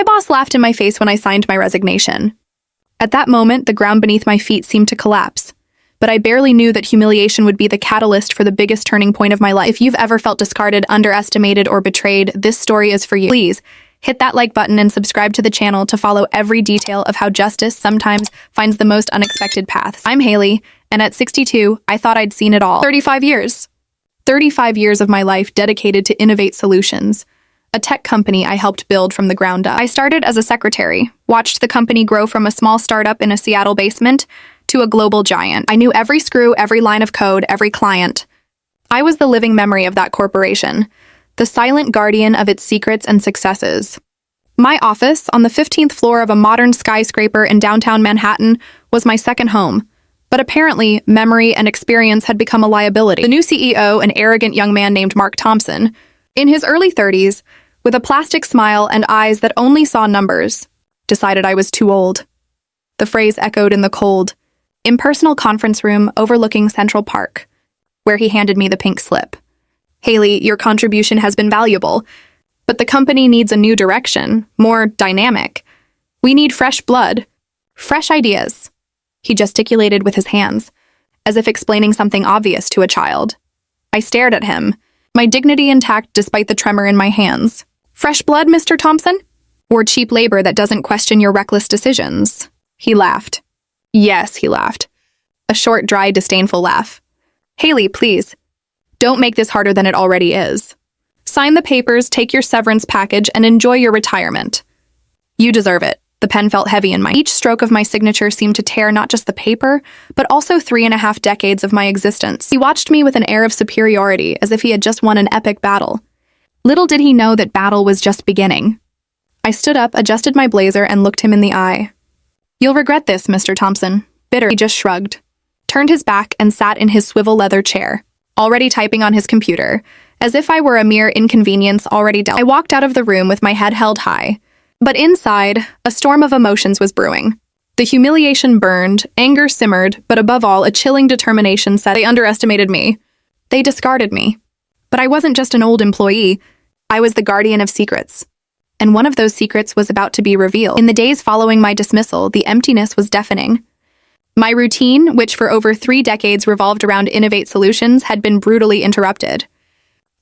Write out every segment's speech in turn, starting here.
My boss laughed in my face when I signed my resignation. At that moment, the ground beneath my feet seemed to collapse. But I barely knew that humiliation would be the catalyst for the biggest turning point of my life. If you've ever felt discarded, underestimated, or betrayed, this story is for you. Please, hit that like button and subscribe to the channel to follow every detail of how justice sometimes finds the most unexpected paths. I'm Hailey, and at 62, I thought I'd seen it all. 35 years. 35 years of my life dedicated to Innovate Solutions, a tech company I helped build from the ground up. I started as a secretary, watched the company grow from a small startup in a Seattle basement to a global giant. I knew every screw, every line of code, every client. I was the living memory of that corporation, the silent guardian of its secrets and successes. My office, on the 15th floor of a modern skyscraper in downtown Manhattan, was my second home. But apparently, memory and experience had become a liability. The new CEO, an arrogant young man named Mark Thompson, in his early 30s, with a plastic smile and eyes that only saw numbers, decided I was too old. The phrase echoed in the cold, impersonal conference room overlooking Central Park, where he handed me the pink slip. Hailey, your contribution has been valuable, but the company needs a new direction, more dynamic. We need fresh blood, fresh ideas. He gesticulated with his hands, as if explaining something obvious to a child. I stared at him, my dignity intact despite the tremor in my hands. Fresh blood, Mr. Thompson? Or cheap labor that doesn't question your reckless decisions? He laughed. Yes, he laughed. A short, dry, disdainful laugh. Hailey, please. Don't make this harder than it already is. Sign the papers, take your severance package, and enjoy your retirement. You deserve it. The pen felt heavy in my. Each stroke of my signature seemed to tear not just the paper, but also 3.5 decades of my existence. He watched me with an air of superiority, as if he had just won an epic battle. Little did he know that battle was just beginning. I stood up, adjusted my blazer, and looked him in the eye. You'll regret this, Mr. Thompson. Bitter. He just shrugged, turned his back, and sat in his swivel leather chair, already typing on his computer, as if I were a mere inconvenience already dealt. I walked out of the room with my head held high. But inside, a storm of emotions was brewing. The humiliation burned, anger simmered, but above all, a chilling determination said they underestimated me. They discarded me. But I wasn't just an old employee. I was the guardian of secrets. And one of those secrets was about to be revealed. In the days following my dismissal, the emptiness was deafening. My routine, which for over 3 decades revolved around Innovate Solutions, had been brutally interrupted.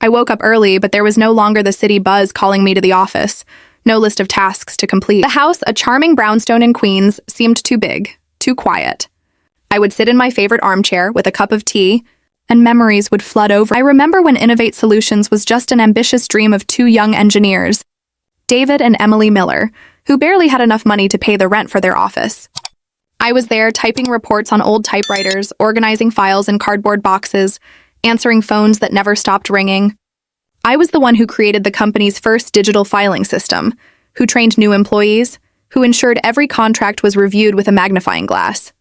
I woke up early, but there was no longer the city buzz calling me to the office. No list of tasks to complete. The house, a charming brownstone in Queens, seemed too big, too quiet. I would sit in my favorite armchair with a cup of tea, and memories would flood over. I remember when Innovate Solutions was just an ambitious dream of 2 young engineers, David and Emily Miller, who barely had enough money to pay the rent for their office. I was there typing reports on old typewriters, organizing files in cardboard boxes, answering phones that never stopped ringing. I was the one who created the company's first digital filing system, who trained new employees, who ensured every contract was reviewed with a magnifying glass.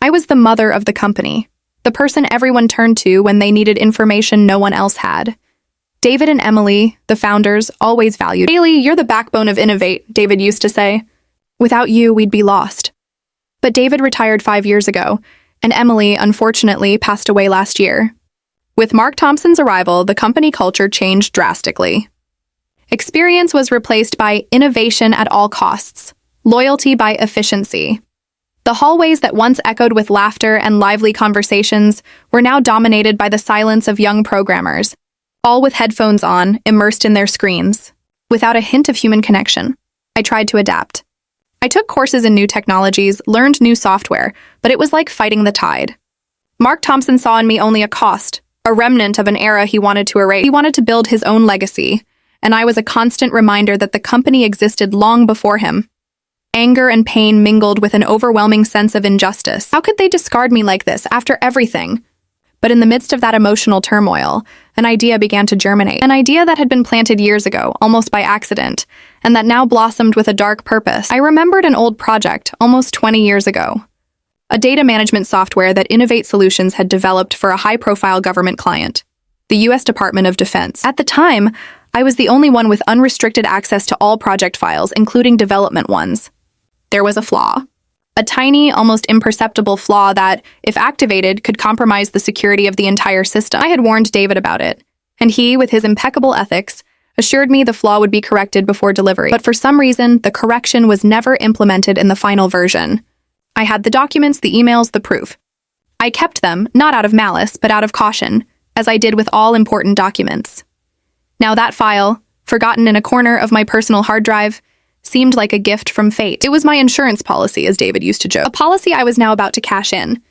I was the mother of the company, the person everyone turned to when they needed information no one else had. David and Emily, the founders, always valued. Hailey, you're the backbone of Innovate, David used to say. Without you, we'd be lost. But David retired 5 years ago, and Emily, unfortunately, passed away last year. With Mark Thompson's arrival, the company culture changed drastically. Experience was replaced by innovation at all costs, loyalty by efficiency. The hallways that once echoed with laughter and lively conversations were now dominated by the silence of young programmers, all with headphones on, immersed in their screens, without a hint of human connection. I tried to adapt. I took courses in new technologies, learned new software, but it was like fighting the tide. Mark Thompson saw in me only a cost, a remnant of an era he wanted to erase. He wanted to build his own legacy, and I was a constant reminder that the company existed long before him. Anger and pain mingled with an overwhelming sense of injustice. How could they discard me like this after everything? But in the midst of that emotional turmoil, an idea began to germinate. An idea that had been planted years ago, almost by accident, and that now blossomed with a dark purpose. I remembered an old project, almost 20 years ago. A data management software that Innovate Solutions had developed for a high-profile government client, the U.S. Department of Defense. At the time, I was the only one with unrestricted access to all project files, including development ones. There was a flaw. A tiny, almost imperceptible flaw that, if activated, could compromise the security of the entire system. I had warned David about it, and he, with his impeccable ethics, assured me the flaw would be corrected before delivery. But for some reason, the correction was never implemented in the final version. I had the documents, the emails, the proof. I kept them, not out of malice, but out of caution, as I did with all important documents. Now that file, forgotten in a corner of my personal hard drive, seemed like a gift from fate. It was my insurance policy, as David used to joke. A policy I was now about to cash in.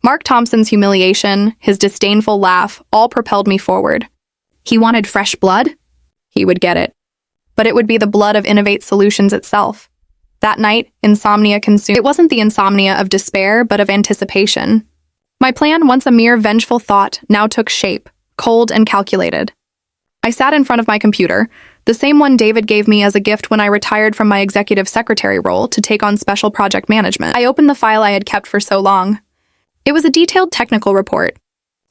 Mark Thompson's humiliation, his disdainful laugh, all propelled me forward. He wanted fresh blood? He would get it. But it would be the blood of Innovate Solutions itself. That night, insomnia consumed. It wasn't the insomnia of despair, but of anticipation. My plan, once a mere vengeful thought, now took shape, cold and calculated. I sat in front of my computer, the same one David gave me as a gift when I retired from my executive secretary role to take on special project management. I opened the file I had kept for so long. It was a detailed technical report,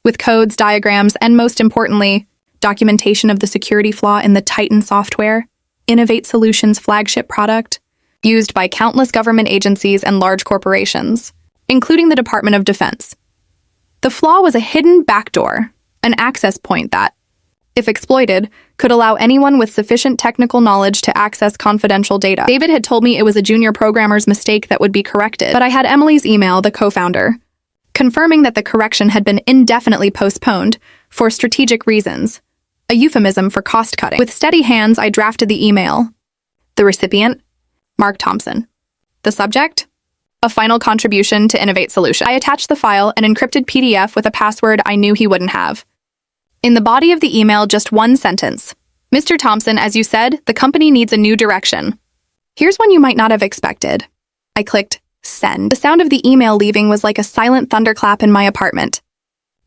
with codes, diagrams, and most importantly, documentation of the security flaw in the Titan software, Innovate Solutions' flagship product, used by countless government agencies and large corporations, including the Department of Defense. The flaw was a hidden backdoor, an access point that, if exploited, could allow anyone with sufficient technical knowledge to access confidential data. David had told me it was a junior programmer's mistake that would be corrected, but I had Emily's email, the co-founder, confirming that the correction had been indefinitely postponed for strategic reasons, a euphemism for cost-cutting. With steady hands, I drafted the email. The recipient? Mark Thompson. The subject? A final contribution to Innovate Solutions. I attached the file, an encrypted PDF with a password I knew he wouldn't have. In the body of the email, just one sentence. Mr. Thompson, as you said, the company needs a new direction. Here's one you might not have expected. I clicked send. The sound of the email leaving was like a silent thunderclap in my apartment.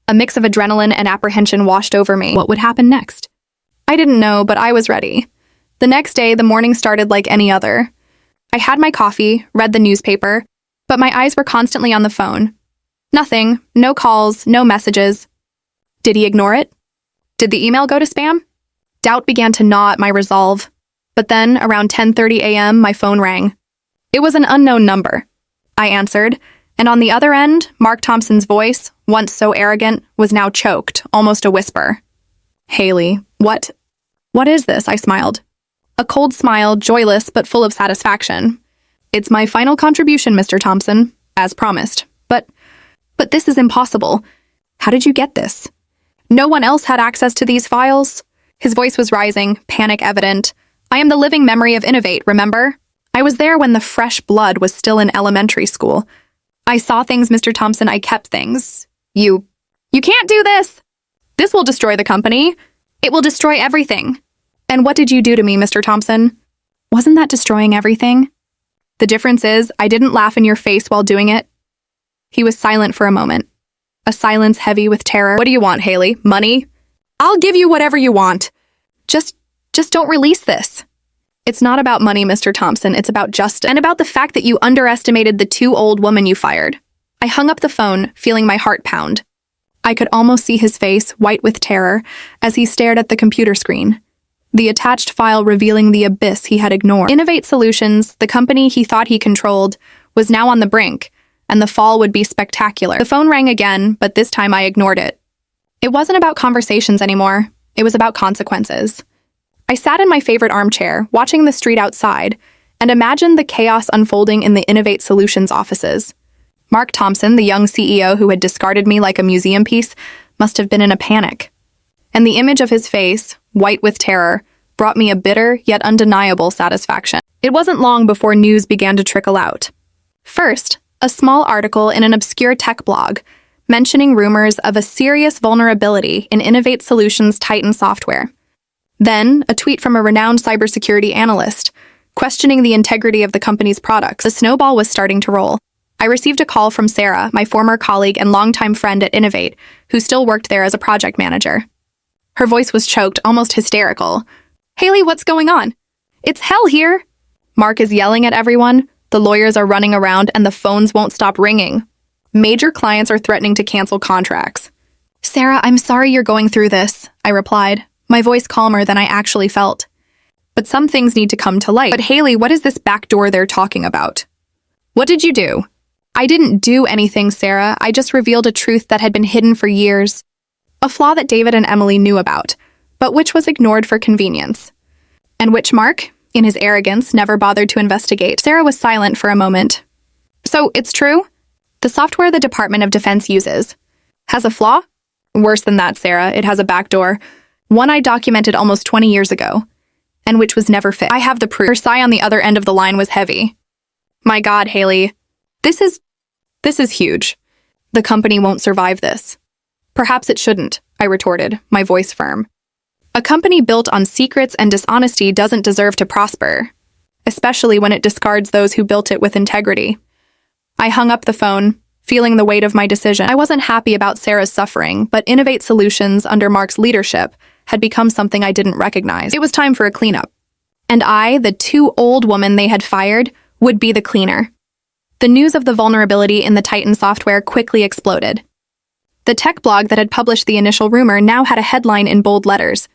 A mix of adrenaline and apprehension washed over me. What would happen next? I didn't know, but I was ready. The next day, the morning started like any other. I had my coffee, read the newspaper, but my eyes were constantly on the phone. Nothing, no calls, no messages. Did he ignore it? Did the email go to spam? Doubt began to gnaw at my resolve. But then, around 10:30 a.m., my phone rang. It was an unknown number. I answered, and on the other end, Mark Thompson's voice, once so arrogant, was now choked, almost a whisper. Hailey, what is this? I smiled. A cold smile, joyless but full of satisfaction. It's my final contribution, Mr. Thompson, as promised. But this is impossible. How did you get this? No one else had access to these files? His voice was rising, panic evident. I am the living memory of Innovate, remember? I was there when the fresh blood was still in elementary school. I saw things, Mr. Thompson, I kept things. You can't do this! This will destroy the company. It will destroy everything. And what did you do to me, Mr. Thompson? Wasn't that destroying everything? The difference is, I didn't laugh in your face while doing it. He was silent for a moment. A silence heavy with terror. What do you want, Hailey? Money? I'll give you whatever you want. Just don't release this. It's not about money, Mr. Thompson. It's about justice. And about the fact that you underestimated the too old woman you fired. I hung up the phone, feeling my heart pound. I could almost see his face, white with terror, as he stared at the computer screen. The attached file revealing the abyss he had ignored. Innovate Solutions, the company he thought he controlled, was now on the brink, and the fall would be spectacular. The phone rang again, but this time I ignored it. It wasn't about conversations anymore. It was about consequences. I sat in my favorite armchair, watching the street outside, and imagined the chaos unfolding in the Innovate Solutions offices. Mark Thompson, the young CEO who had discarded me like a museum piece, must have been in a panic. And the image of his face, white with terror, brought me a bitter yet undeniable satisfaction. It wasn't long before news began to trickle out. First, a small article in an obscure tech blog mentioning rumors of a serious vulnerability in Innovate Solutions' Titan software. Then, a tweet from a renowned cybersecurity analyst questioning the integrity of the company's products. The snowball was starting to roll. I received a call from Sarah, my former colleague and longtime friend at Innovate, who still worked there as a project manager. Her voice was choked, almost hysterical. Hailey, what's going on? It's hell here! Mark is yelling at everyone, the lawyers are running around, and the phones won't stop ringing. Major clients are threatening to cancel contracts. Sarah, I'm sorry you're going through this, I replied, my voice calmer than I actually felt. But some things need to come to light. But Hailey, what is this backdoor they're talking about? What did you do? I didn't do anything, Sarah. I just revealed a truth that had been hidden for years. A flaw that David and Emily knew about, but which was ignored for convenience. And which Mark, in his arrogance, never bothered to investigate. Sarah was silent for a moment. So, it's true? The software the Department of Defense uses has a flaw? Worse than that, Sarah, it has a backdoor. One I documented almost 20 years ago, and which was never fixed. I have the proof. Her sigh on the other end of the line was heavy. My God, Hailey. This is huge. The company won't survive this. Perhaps it shouldn't, I retorted, my voice firm. A company built on secrets and dishonesty doesn't deserve to prosper, especially when it discards those who built it with integrity. I hung up the phone, feeling the weight of my decision. I wasn't happy about Sarah's suffering, but Innovate Solutions under Mark's leadership had become something I didn't recognize. It was time for a cleanup. And I, the too old woman they had fired, would be the cleaner. The news of the vulnerability in the Titan software quickly exploded. The tech blog that had published the initial rumor now had a headline in bold letters.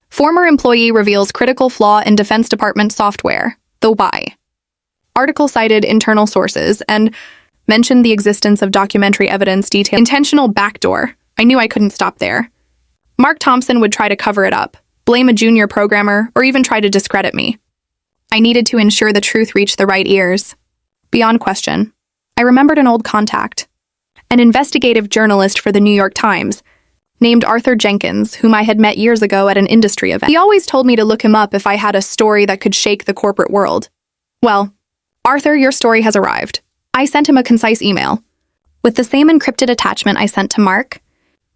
Former employee reveals critical flaw in Defense Department software. The why. Article cited internal sources and mentioned the existence of documentary evidence detailing intentional backdoor. I knew I couldn't stop there. Mark Thompson would try to cover it up, blame a junior programmer, or even try to discredit me. I needed to ensure the truth reached the right ears. Beyond question, I remembered an old contact, an investigative journalist for the New York Times, named Arthur Jenkins, whom I had met years ago at an industry event. He always told me to look him up if I had a story that could shake the corporate world. Well, Arthur, your story has arrived. I sent him a concise email, with the same encrypted attachment I sent to Mark,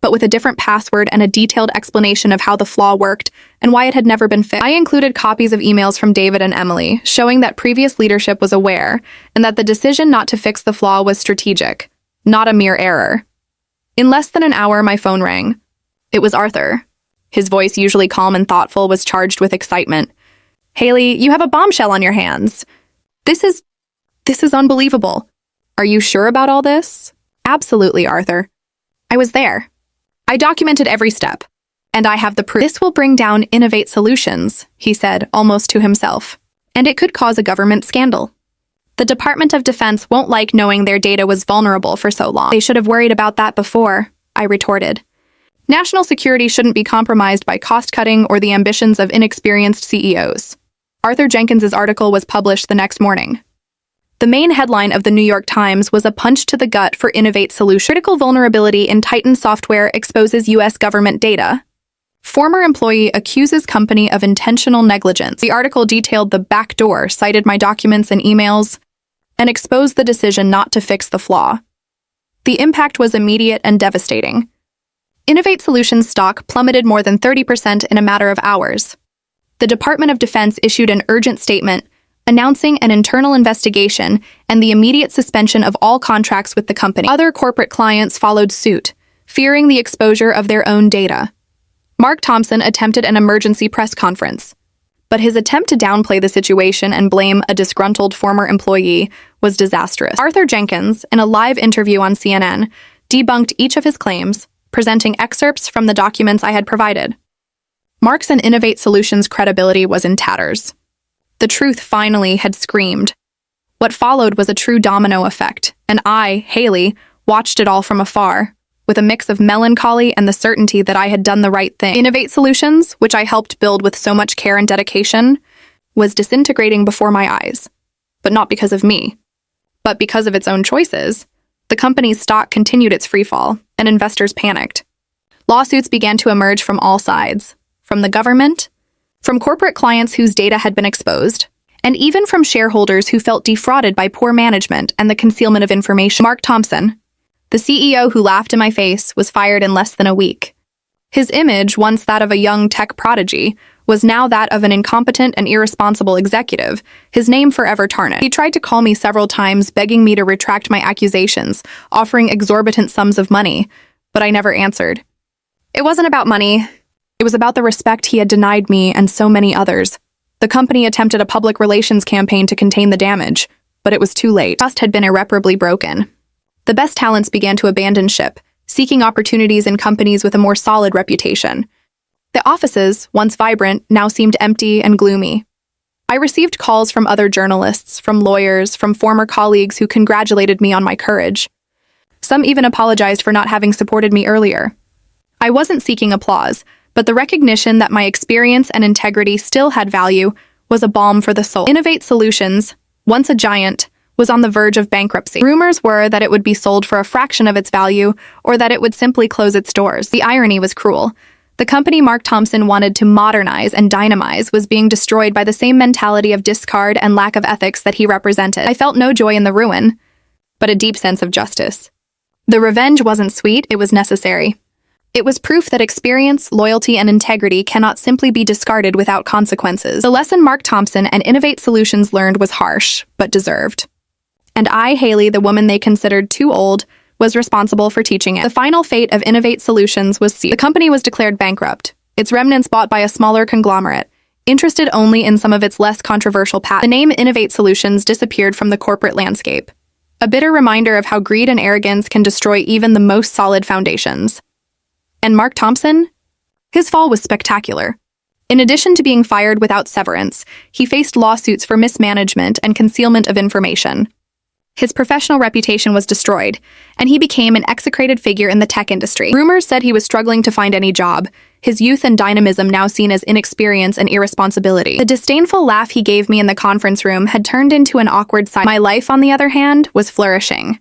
but with a different password and a detailed explanation of how the flaw worked and why it had never been fixed. I included copies of emails from David and Emily, showing that previous leadership was aware and that the decision not to fix the flaw was strategic, not a mere error. In less than an hour, my phone rang. It was Arthur. His voice, usually calm and thoughtful, was charged with excitement. Hailey, you have a bombshell on your hands. This is unbelievable. Are you sure about all this? Absolutely, Arthur. I was there. I documented every step, and I have the proof. This will bring down Innovate Solutions, he said, almost to himself, and it could cause a government scandal. The Department of Defense won't like knowing their data was vulnerable for so long. They should have worried about that before, I retorted. National security shouldn't be compromised by cost-cutting or the ambitions of inexperienced CEOs. Arthur Jenkins's article was published the next morning. The main headline of the New York Times was a punch to the gut for Innovate Solutions. Critical vulnerability in Titan software exposes U.S. government data. Former employee accuses company of intentional negligence. The article detailed the backdoor, cited my documents and emails, and exposed the decision not to fix the flaw. The impact was immediate and devastating. Innovate Solutions stock plummeted more than 30% in a matter of hours. The Department of Defense issued an urgent statement announcing an internal investigation and the immediate suspension of all contracts with the company. Other corporate clients followed suit, fearing the exposure of their own data. Mark Thompson attempted an emergency press conference, but his attempt to downplay the situation and blame a disgruntled former employee was disastrous. Arthur Jenkins, in a live interview on CNN, debunked each of his claims, presenting excerpts from the documents I had provided. Mark's and Innovate Solutions' credibility was in tatters. The truth finally had screamed. What followed was a true domino effect, and I, Hailey, watched it all from afar, with a mix of melancholy and the certainty that I had done the right thing. Innovate Solutions, which I helped build with so much care and dedication, was disintegrating before my eyes. But not because of me, but because of its own choices. The company's stock continued its freefall, and investors panicked. Lawsuits began to emerge from all sides, from the government, from corporate clients whose data had been exposed, and even from shareholders who felt defrauded by poor management and the concealment of information. Mark Thompson, the CEO who laughed in my face, was fired in less than a week. His image, once that of a young tech prodigy, was now that of an incompetent and irresponsible executive, his name forever tarnished. He tried to call me several times, begging me to retract my accusations, offering exorbitant sums of money, but I never answered. It wasn't about money. It was about the respect he had denied me and so many others. The company attempted a public relations campaign to contain the damage, but it was too late. Trust had been irreparably broken. The best talents began to abandon ship, seeking opportunities in companies with a more solid reputation. The offices, once vibrant, now seemed empty and gloomy. I received calls from other journalists, from lawyers, from former colleagues who congratulated me on my courage. Some even apologized for not having supported me earlier. I wasn't seeking applause, but the recognition that my experience and integrity still had value was a balm for the soul. Innovate Solutions, once a giant, was on the verge of bankruptcy. Rumors were that it would be sold for a fraction of its value or that it would simply close its doors. The irony was cruel. The company Mark Thompson wanted to modernize and dynamize was being destroyed by the same mentality of discard and lack of ethics that he represented. I felt no joy in the ruin, but a deep sense of justice. The revenge wasn't sweet, it was necessary. It was proof that experience, loyalty, and integrity cannot simply be discarded without consequences. The lesson Mark Thompson and Innovate Solutions learned was harsh, but deserved. And I, Hailey, the woman they considered too old, was responsible for teaching it. The final fate of Innovate Solutions was sealed. The company was declared bankrupt, its remnants bought by a smaller conglomerate, interested only in some of its less controversial patents. The name Innovate Solutions disappeared from the corporate landscape, a bitter reminder of how greed and arrogance can destroy even the most solid foundations. And Mark Thompson? His fall was spectacular. In addition to being fired without severance, he faced lawsuits for mismanagement and concealment of information. His professional reputation was destroyed, and he became an execrated figure in the tech industry. Rumors said he was struggling to find any job, his youth and dynamism now seen as inexperience and irresponsibility. The disdainful laugh he gave me in the conference room had turned into an awkward silence. My life, on the other hand, was flourishing.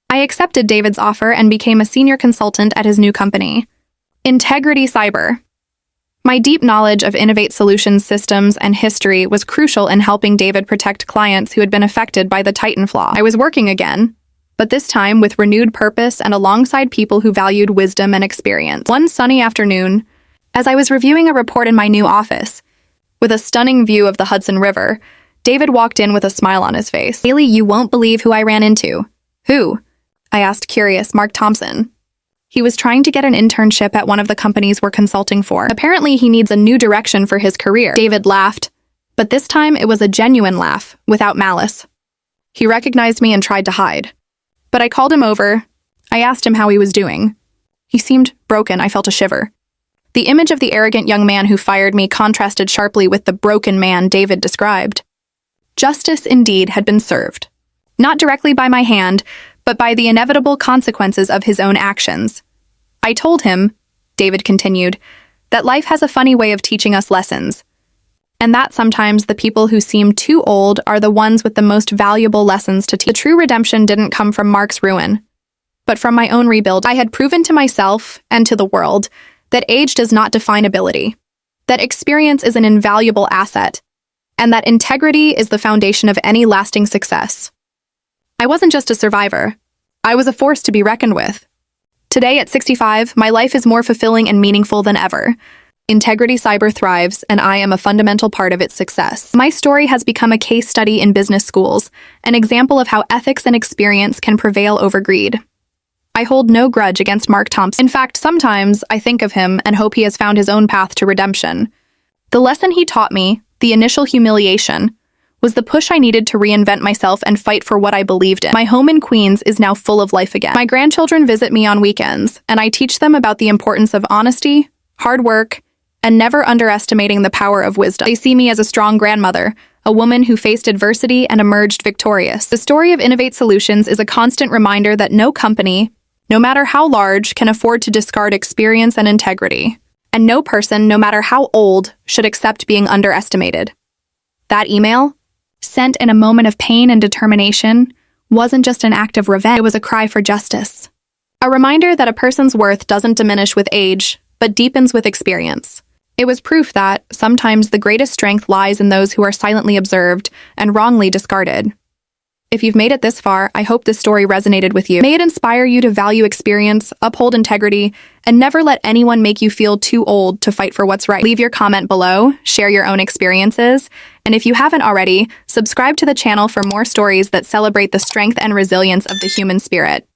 I accepted David's offer and became a senior consultant at his new company, Integrity Cyber. My deep knowledge of Innovate Solutions systems and history was crucial in helping David protect clients who had been affected by the Titan flaw. I was working again, but this time with renewed purpose and alongside people who valued wisdom and experience. One sunny afternoon, as I was reviewing a report in my new office, with a stunning view of the Hudson River, David walked in with a smile on his face. "Hailey, you won't believe who I ran into." "Who?" I asked, curious. "Mark Thompson. He was trying to get an internship at one of the companies we're consulting for. Apparently he needs a new direction for his career." David laughed, but this time it was a genuine laugh, without malice. He recognized me and tried to hide. But I called him over. I asked him how he was doing. He seemed broken. I felt a shiver. The image of the arrogant young man who fired me contrasted sharply with the broken man David described. Justice indeed had been served. Not directly by my hand, but by the inevitable consequences of his own actions. I told him, David continued, that life has a funny way of teaching us lessons, and that sometimes the people who seem too old are the ones with the most valuable lessons to teach. The true redemption didn't come from Mark's ruin, but from my own rebuild. I had proven to myself and to the world that age does not define ability, that experience is an invaluable asset, and that integrity is the foundation of any lasting success. I wasn't just a survivor. I was a force to be reckoned with. Today, at 65, my life is more fulfilling and meaningful than ever. Integrity Cyber thrives, and I am a fundamental part of its success. My story has become a case study in business schools, an example of how ethics and experience can prevail over greed. I hold no grudge against Mark Thompson. In fact, sometimes I think of him and hope he has found his own path to redemption. The lesson he taught me, the initial humiliation, was the push I needed to reinvent myself and fight for what I believed in. My home in Queens is now full of life again. My grandchildren visit me on weekends, and I teach them about the importance of honesty, hard work, and never underestimating the power of wisdom. They see me as a strong grandmother, a woman who faced adversity and emerged victorious. The story of Innovate Solutions is a constant reminder that no company, no matter how large, can afford to discard experience and integrity. And no person, no matter how old, should accept being underestimated. That email, sent in a moment of pain and determination, wasn't just an act of revenge, it was a cry for justice. A reminder that a person's worth doesn't diminish with age, but deepens with experience. It was proof that, sometimes, the greatest strength lies in those who are silently observed and wrongly discarded. If you've made it this far, I hope this story resonated with you. May it inspire you to value experience, uphold integrity, and never let anyone make you feel too old to fight for what's right. Leave your comment below, share your own experiences, and if you haven't already, subscribe to the channel for more stories that celebrate the strength and resilience of the human spirit.